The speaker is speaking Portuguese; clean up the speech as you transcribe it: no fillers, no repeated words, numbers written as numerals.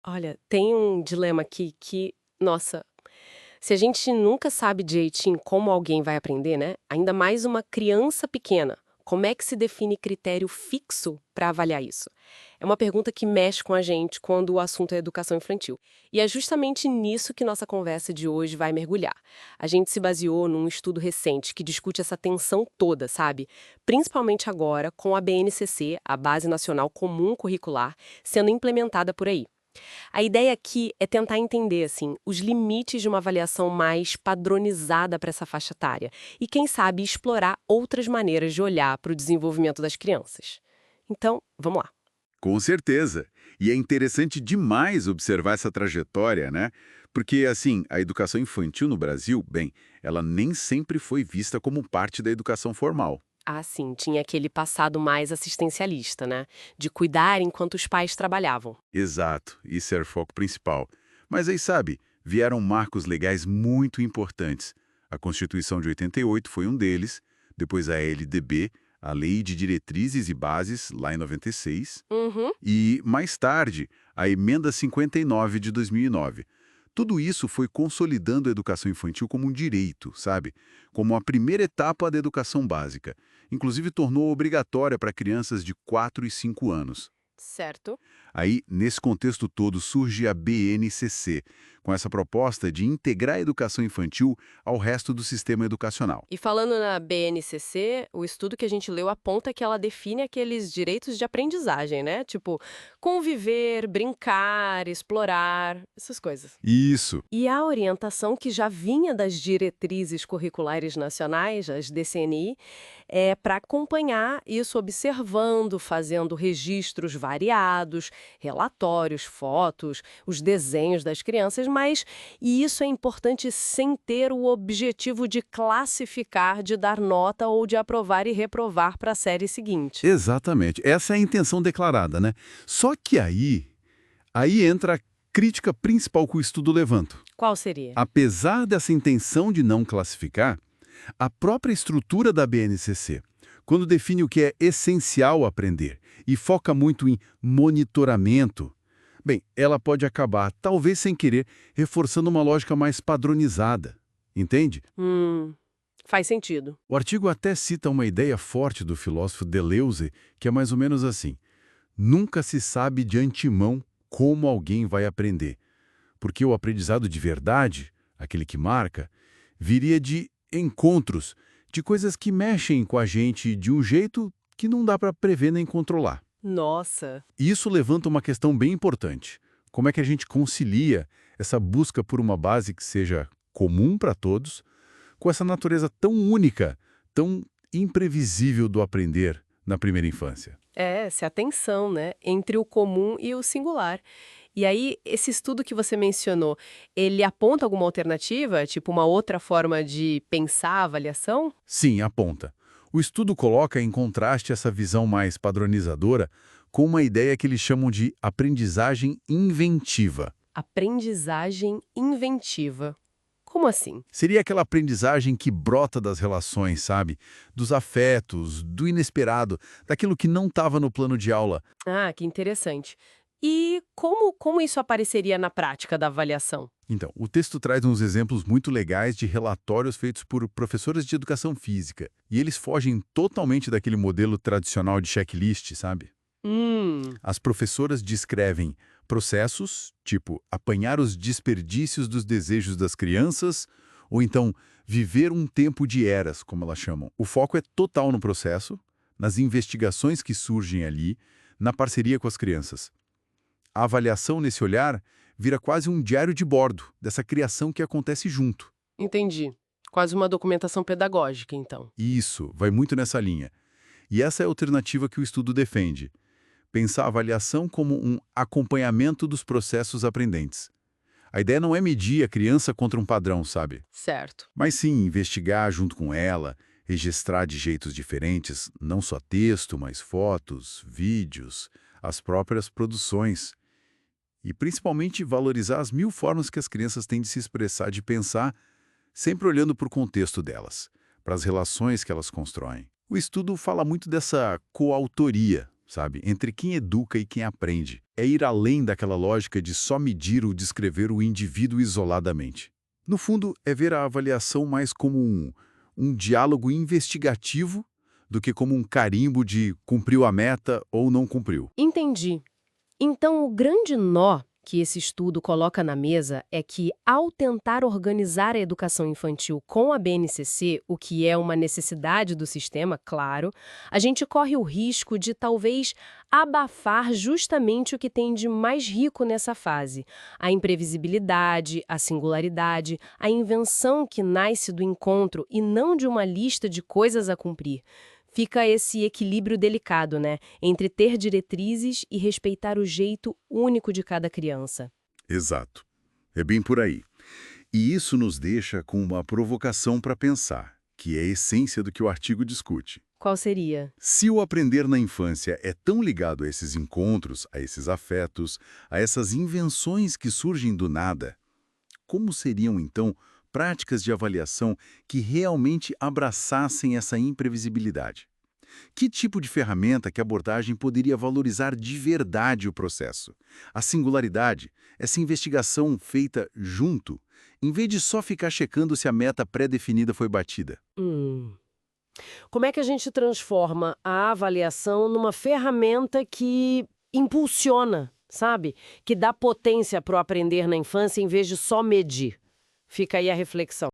Olha, tem um dilema aqui que, nossa, se a gente nunca sabe direitinho como alguém vai aprender, né? Ainda mais uma criança pequena. Como é que se define critério fixo para avaliar isso? É uma pergunta que mexe com a gente quando o assunto é educação infantil. E é justamente nisso que nossa conversa de hoje vai mergulhar. A gente se baseou num estudo recente que discute essa tensão toda, sabe? Principalmente agora com a BNCC, a Base Nacional Comum Curricular, sendo implementada por aí. A ideia aqui é tentar entender, assim, os limites de uma avaliação mais padronizada para essa faixa etária e, quem sabe, explorar outras maneiras de olhar para o desenvolvimento das crianças. Então, vamos lá. Com certeza. E é interessante demais observar essa trajetória, né? Porque, assim, a educação infantil no Brasil, bem, ela nem sempre foi vista como parte da educação formal. Ah, sim, tinha aquele passado mais assistencialista, né? De cuidar enquanto os pais trabalhavam. Exato, isso era o foco principal. Mas aí, sabe, vieram marcos legais muito importantes. A Constituição de 88 foi um deles, depois a LDB, a Lei de Diretrizes e Bases, lá em 96, Uhum. e, mais tarde, a Emenda 59 de 2009. Tudo isso foi consolidando a educação infantil como um direito, sabe? Como a primeira etapa da educação básica. Inclusive tornou obrigatória para crianças de 4 e 5 anos. Certo. Aí, nesse contexto todo, surge a BNCC, com essa proposta de integrar a educação infantil ao resto do sistema educacional. E falando na BNCC, o estudo que a gente leu aponta que ela define aqueles direitos de aprendizagem, né? Tipo, conviver, brincar, explorar, essas coisas. Isso. E a orientação que já vinha das diretrizes curriculares nacionais, as DCNI, é para acompanhar isso observando, fazendo registros variados, relatórios, fotos, os desenhos das crianças, mas e isso é importante sem ter o objetivo de classificar, de dar nota ou de aprovar e reprovar para a série seguinte. Exatamente. Essa é a intenção declarada, né? Só que aí entra a crítica principal que o estudo levanta. Qual seria? Apesar dessa intenção de não classificar, a própria estrutura da BNCC, quando define o que é essencial aprender e foca muito em monitoramento, bem, ela pode acabar, talvez sem querer, reforçando uma lógica mais padronizada. Entende? Hum, faz sentido. O artigo até cita uma ideia forte do filósofo Deleuze, que é mais ou menos assim: nunca se sabe de antemão como alguém vai aprender, porque o aprendizado de verdade, aquele que marca, viria de encontros, de coisas que mexem com a gente de um jeito que não dá para prever nem controlar. Nossa. E isso levanta uma questão bem importante. Como é que a gente concilia essa busca por uma base que seja comum para todos, com essa natureza tão única, tão imprevisível do aprender na primeira infância? É, essa é a tensão, né, entre o comum e o singular. E aí, esse estudo que você mencionou, ele aponta alguma alternativa, tipo uma outra forma de pensar a avaliação? Sim, aponta. O estudo coloca em contraste essa visão mais padronizadora com uma ideia que eles chamam de aprendizagem inventiva. Aprendizagem inventiva. Como assim? Seria aquela aprendizagem que brota das relações, sabe? Dos afetos, do inesperado, daquilo que não estava no plano de aula. Ah, que interessante. E como isso apareceria na prática da avaliação? Então, o texto traz uns exemplos muito legais de relatórios feitos por professores de educação física. E eles fogem totalmente daquele modelo tradicional de checklist, sabe? Hum, As professoras descrevem processos, tipo apanhar os desperdícios dos desejos das crianças, ou então viver um tempo de eras, como elas chamam. O foco é total no processo, nas investigações que surgem ali, na parceria com as crianças. A avaliação nesse olhar vira quase um diário de bordo dessa criação que acontece junto. entendi. Quase uma documentação pedagógica, então. E isso vai muito nessa linha. E essa é a alternativa que o estudo defende. Pensar a avaliação como um acompanhamento dos processos aprendentes. A ideia não é medir a criança contra um padrão, sabe? Certo. Mas sim investigar junto com ela, registrar de jeitos diferentes, não só texto, mas fotos, vídeos, as próprias produções. E principalmente valorizar as mil formas que as crianças têm de se expressar, de pensar, sempre olhando para o contexto delas, para as relações que elas constroem. O estudo fala muito dessa coautoria, sabe? Entre quem educa e quem aprende. É ir além daquela lógica de só medir ou descrever o indivíduo isoladamente. No fundo, é ver a avaliação mais como um diálogo investigativo do que como um carimbo de cumpriu a meta ou não cumpriu. Entendi. Então, o grande nó que esse estudo coloca na mesa é que, ao tentar organizar a educação infantil com a BNCC, o que é uma necessidade do sistema, claro, a gente corre o risco de talvez abafar justamente o que tem de mais rico nessa fase: a imprevisibilidade, a singularidade, a invenção que nasce do encontro e não de uma lista de coisas a cumprir. Fica esse equilíbrio delicado, né, entre ter diretrizes e respeitar o jeito único de cada criança. Exato. É bem por aí. E isso nos deixa com uma provocação para pensar, que é a essência do que o artigo discute. Qual seria? Se o aprender na infância é tão ligado a esses encontros, a esses afetos, a essas invenções que surgem do nada, como seriam, então, práticas de avaliação que realmente abraçassem essa imprevisibilidade? Que tipo de ferramenta que a abordagem poderia valorizar de verdade o processo? A singularidade, essa investigação feita junto, em vez de só ficar checando se a meta pré-definida foi batida. Hum. Como é que a gente transforma a avaliação numa ferramenta que impulsiona, sabe? Que dá potência para o aprender na infância em vez de só medir? Fica aí a reflexão.